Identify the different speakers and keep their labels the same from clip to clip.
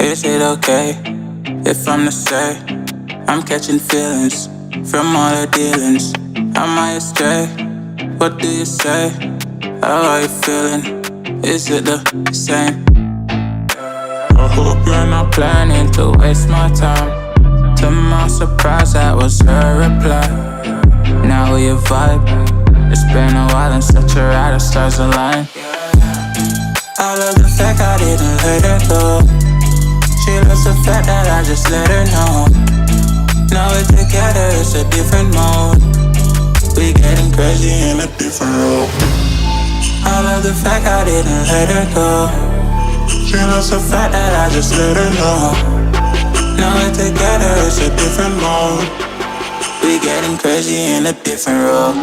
Speaker 1: Is it okay if I'm to say I'm catching feelings from all the dealings? Am I astray? What do you say? How are you feeling? Is it the same? I hope you're not planning to waste my time. To my surprise, that was her reply. Now we vibe. It's been a while and such a ride, the stars align. I love the fact I didn't let her go. She loves the fact that I just let her know. Now we're together, it's a different mode. We getting crazy in a different role. I love the fact I didn't let her go. She loves the fact that I just let her know. Now we're together, it's a different mode. We getting crazy in a different role.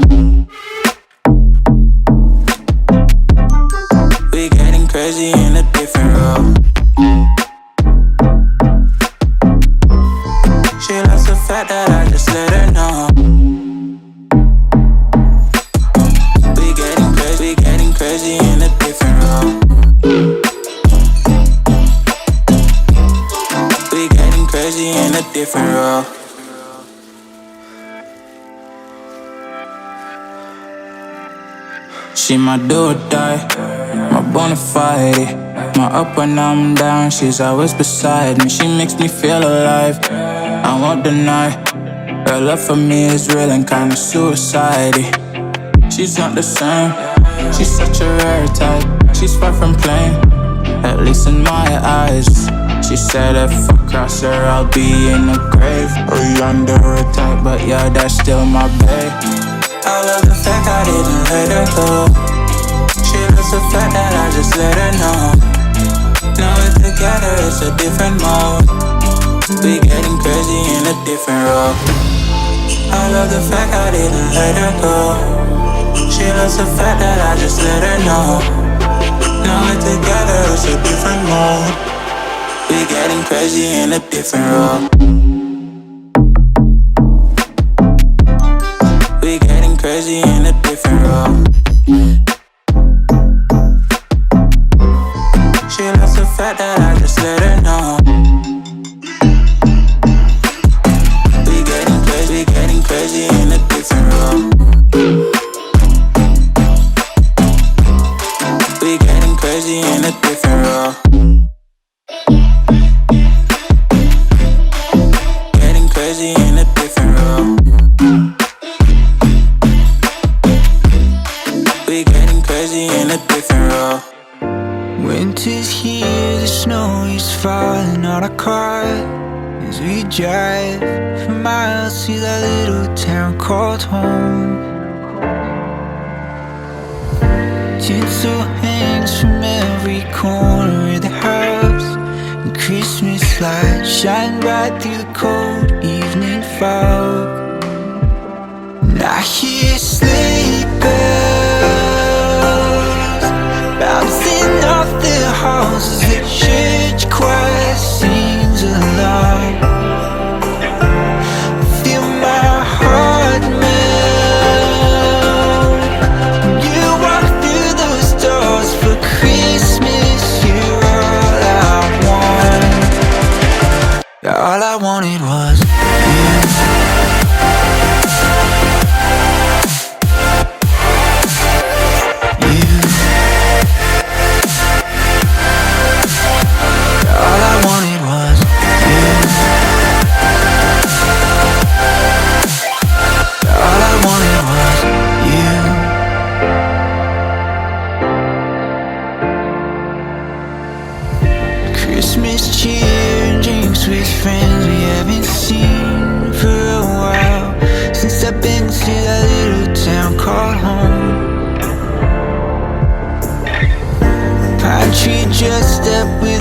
Speaker 1: We getting crazy in a different role. She loves the fact that I just let her know. We getting crazy in a different role. We getting crazy in a different role. She my do or die, my bona fide. My up when I'm down, she's always beside me. She makes me feel alive, I won't deny. Her love for me is real and kinda suicide-y. She's not the same, she's such a rare type. She's far from plain, at least in my eyes. She said if I cross her, I'll be in the grave or under attack, but yeah, that's still my babe. I love the fact I didn't let her go. She loves the fact that I just let her know. Now we're together, it's a different mode. We getting crazy in a different role. I love the fact I didn't let her go. She loves the fact that I just let her know. Now we're together, it's a different mode. We getting crazy in a different role. We getting crazy in a different role. She loves the fact that I just let her know. We getting crazy in a different role. We getting crazy in a different role. Getting crazy in a different role. We getting crazy in a different role.
Speaker 2: Winter's here, the snow is falling on our car as we drive for miles to that little town called home. Tinsel hangs from every corner of the house, and Christmas lights shine bright through the cold evening fog. And I hear sleigh bells bouncing off the halls as the church choir sings along. I feel my heart melt when you walk through those doors for Christmas. You're all I want. All I wanted was you. Christmas cheer and drinks with friends we haven't seen for a while, since I've been to that little town called home. Pine tree dressed up with